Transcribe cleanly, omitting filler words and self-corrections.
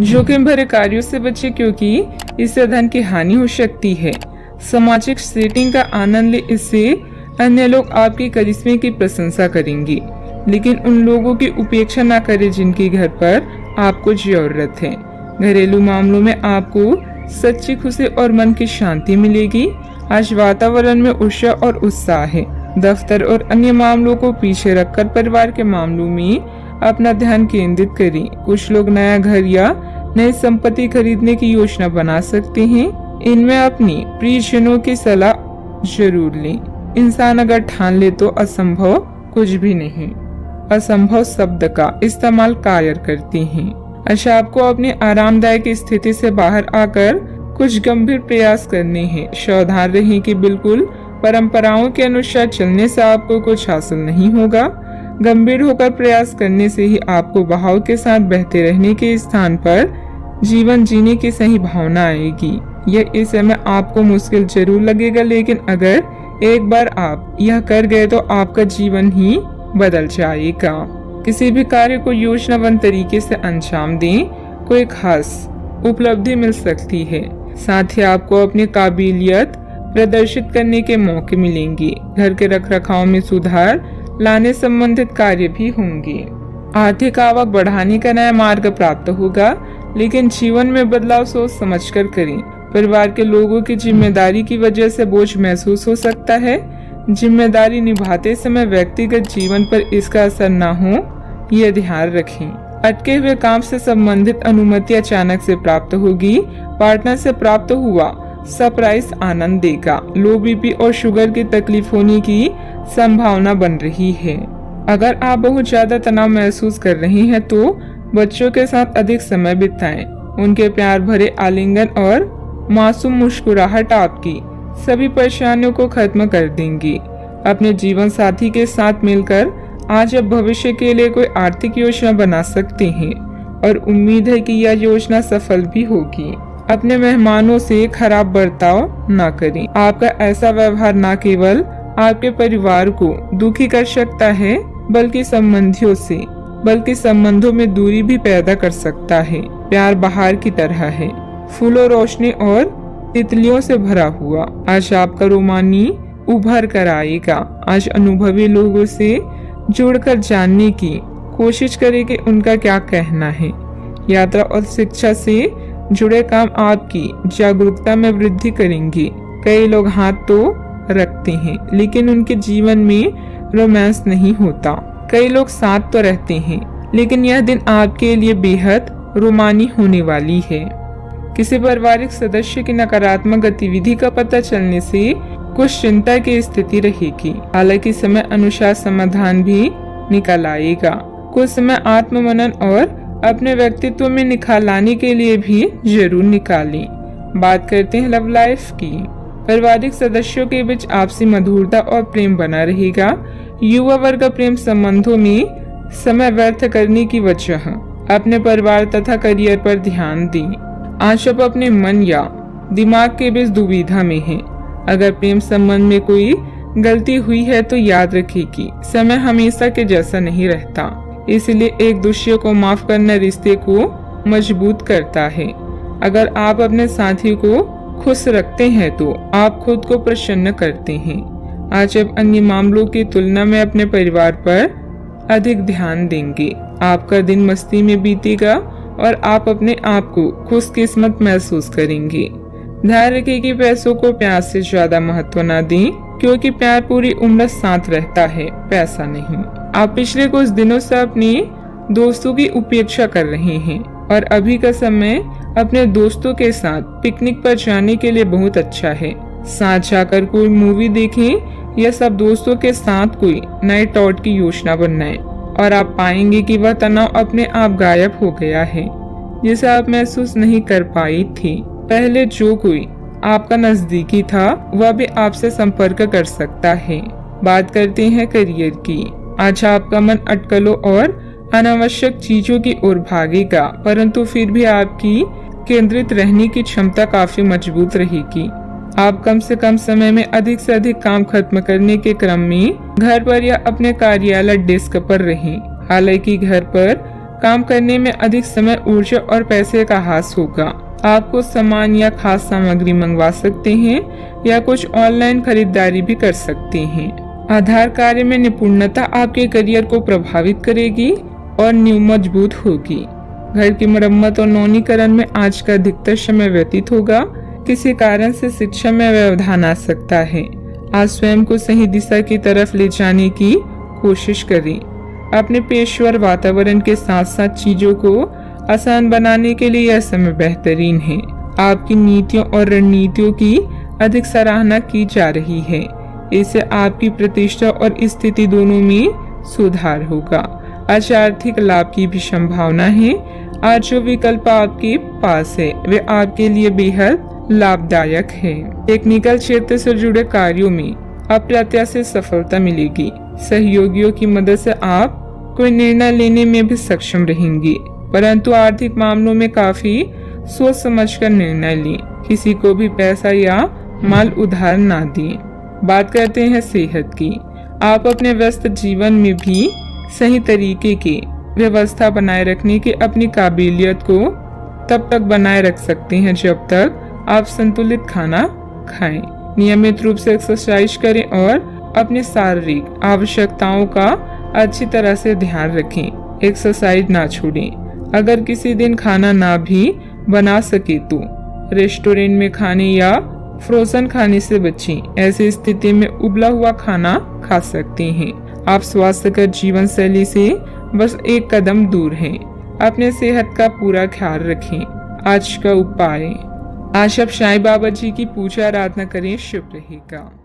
जोखिम भरे कार्यों से बचे क्योंकि इससे धन की हानि हो सकती है। सामाजिक सेटिंग का आनंद ले, इससे अन्य लोग आपके करिश्मे की प्रशंसा करेंगे, लेकिन उन लोगों की उपेक्षा न करें जिनके घर पर आपको जरूरत है। घरेलू मामलों में आपको सच्ची खुशी और मन की शांति मिलेगी। आज वातावरण में ऊर्जा और उत्साह है। दफ्तर और अन्य मामलों को पीछे रखकर परिवार के मामलों में अपना ध्यान केंद्रित करें। कुछ लोग नया घर या नई संपत्ति खरीदने की योजना बना सकते हैं। इनमें अपनी प्रियजनों की सलाह जरूर लें। इंसान अगर ठान ले तो असंभव कुछ भी नहीं। असंभव शब्द का इस्तेमाल कायर करते हैं। अच्छा, आपको अपनी आरामदायक स्थिति से बाहर आकर कुछ गंभीर प्रयास करने हैं। सावधान रहें कि बिल्कुल परंपराओं के अनुसार चलने से आपको कुछ हासिल नहीं होगा। गंभीर होकर प्रयास करने से ही आपको बहाव के साथ बहते रहने के स्थान पर जीवन जीने की सही भावना आएगी। यह इस समय आपको मुश्किल जरूर लगेगा, लेकिन अगर एक बार आप यह कर गए तो आपका जीवन ही बदल जाएगा। किसी भी कार्य को योजनाबद्ध तरीके से अंजाम दें, कोई खास उपलब्धि मिल सकती है। साथ ही आपको अपनी काबिलियत प्रदर्शित करने के मौके मिलेंगे। घर के रखरखाव में सुधार लाने संबंधित कार्य भी होंगे। आर्थिक आवक बढ़ाने का नया मार्ग प्राप्त होगा, लेकिन जीवन में बदलाव सोच समझकर करें। परिवार के लोगों की जिम्मेदारी की वजह से बोझ महसूस हो सकता है। जिम्मेदारी निभाते समय व्यक्तिगत जीवन पर इसका असर न हो, यह ध्यान रखें। अटके हुए काम से संबंधित अनुमति अचानक से प्राप्त होगी। पार्टनर से प्राप्त हुआ सरप्राइज आनंद देगा। लो बीपी और शुगर की तकलीफ होने की संभावना बन रही है। अगर आप बहुत ज्यादा तनाव महसूस कर रहे हैं तो बच्चों के साथ अधिक समय बिताएं। उनके प्यार भरे आलिंगन और मासूम मुस्कुराहट आपकी सभी परेशानियों को खत्म कर देंगी। अपने जीवन साथी के साथ मिलकर आज आप भविष्य के लिए कोई आर्थिक योजना बना सकते हैं और उम्मीद है कि यह योजना सफल भी होगी। अपने मेहमानों से खराब बर्ताव न करें। आपका ऐसा व्यवहार न केवल आपके परिवार को दुखी कर सकता है, बल्कि संबंधों में दूरी भी पैदा कर सकता है। प्यार बाहर की तरह है, फूलों, रोशनी और तितलियों से भरा हुआ। आज आपका रोमानी उभर कर आएगा। आज अनुभवी लोगों से जुड़कर जानने की कोशिश करें कि उनका क्या कहना है। यात्रा और शिक्षा से जुड़े काम आपकी जागरूकता में वृद्धि करेंगे। कई लोग हाथ तो रखते हैं, लेकिन उनके जीवन में रोमांस नहीं होता। कई लोग साथ तो रहते हैं, लेकिन यह दिन आपके लिए बेहद रोमानी होने वाली है। किसी पारिवारिक सदस्य की नकारात्मक गतिविधि का पता चलने से कुछ चिंता की स्थिति रहेगी। हालांकि समय अनुसार समाधान भी निकल आएगा। कुछ समय आत्ममनन और अपने व्यक्तित्व में निखार लाने के लिए भी जरूर निकालें। बात करते हैं लव लाइफ की। पारिवारिक सदस्यों के बीच आपसी मधुरता और प्रेम बना रहेगा। युवा वर्ग प्रेम संबंधों में समय व्यर्थ करने की वजह अपने परिवार तथा करियर पर ध्यान दें। आज आप अपने मन या दिमाग के बीच दुविधा में हैं। अगर प्रेम संबंध में कोई गलती हुई है तो याद रखें कि समय हमेशा के जैसा नहीं रहता, इसलिए एक दूसरे को माफ करना रिश्ते को मजबूत करता है। अगर आप अपने साथी को खुश रखते हैं तो आप खुद को प्रसन्न करते हैं। आज आप अन्य मामलों की तुलना में अपने परिवार पर अधिक ध्यान देंगे। आपका दिन मस्ती में बीतेगा और आप अपने आप को खुशकिस्मत महसूस करेंगे। ध्यान रखें कि पैसों को प्यार से ज्यादा महत्व न दें, क्योंकि प्यार पूरी उम्र साथ रहता है, पैसा नहीं। आप पिछले कुछ दिनों से अपने दोस्तों की उपेक्षा कर रहे हैं और अभी का समय अपने दोस्तों के साथ पिकनिक पर जाने के लिए बहुत अच्छा है। साथ जाकर कोई मूवी देखें या सब दोस्तों के साथ कोई नए टॉट की योजना बनाएं और आप पाएंगे कि वह तनाव अपने आप गायब हो गया है, जिसे आप महसूस नहीं कर पाई थी। पहले जो कोई आपका नजदीकी था वह भी आपसे संपर्क कर सकता है। बात करते हैं करियर की। आज आपका मन अटकलों और अनावश्यक चीजों की ओर भागेगा, परंतु फिर भी आपकी केंद्रित रहने की क्षमता काफी मजबूत रहेगी। आप कम से कम समय में अधिक से अधिक काम खत्म करने के क्रम में घर पर या अपने कार्यालय डेस्क पर रहें। हालांकि घर पर काम करने में अधिक समय, ऊर्जा और पैसे का हास होगा। आपको सामान या खास सामग्री मंगवा सकते हैं या कुछ ऑनलाइन खरीदारी भी कर सकते हैं। आधार कार्य में निपुणता आपके करियर को प्रभावित करेगी और नींव मजबूत होगी। घर की मरम्मत और नवीनीकरण में आज का अधिकतर समय व्यतीत होगा। किसी कारण से शिक्षा में व्यवधान आ सकता है। आज स्वयं को सही दिशा की तरफ ले जाने की कोशिश करें। अपने पेशेवर वातावरण के साथ साथ चीजों को आसान बनाने के लिए यह समय बेहतरीन है। आपकी नीतियों और रणनीतियों की अधिक सराहना की जा रही है। इससे आपकी प्रतिष्ठा और स्थिति दोनों में सुधार होगा। आज आर्थिक लाभ की भी संभावना है। आज जो विकल्प आपके पास है वे आपके लिए बेहद लाभदायक है। टेक्निकल क्षेत्र से जुड़े कार्यों में अप्रत्याशित सफलता मिलेगी। सहयोगियों की मदद से आप कोई निर्णय लेने में भी सक्षम रहेंगे, परंतु आर्थिक मामलों में काफी सोच समझकर निर्णय लें। किसी को भी पैसा या माल उधार ना दें। बात करते हैं सेहत की। आप अपने व्यस्त जीवन में भी सही तरीके की व्यवस्था बनाए रखने की अपनी काबिलियत को तब तक बनाए रख सकते हैं जब तक आप संतुलित खाना खाएं। नियमित रूप से एक्सरसाइज करें और अपनी शारीरिक आवश्यकताओं का अच्छी तरह से ध्यान रखें। एक्सरसाइज ना छोड़ें। अगर किसी दिन खाना ना भी बना सके तो रेस्टोरेंट में खाने या फ्रोजन खाने से बचें। ऐसी स्थिति में उबला हुआ खाना खा सकते हैं। आप स्वास्थ्यकर जीवन शैली से बस एक कदम दूर हैं। अपने सेहत का पूरा ख्याल रखें। आज का उपाय, आज आप साईं बाबा जी की पूजा आराधना करें, शुभ रहेगा।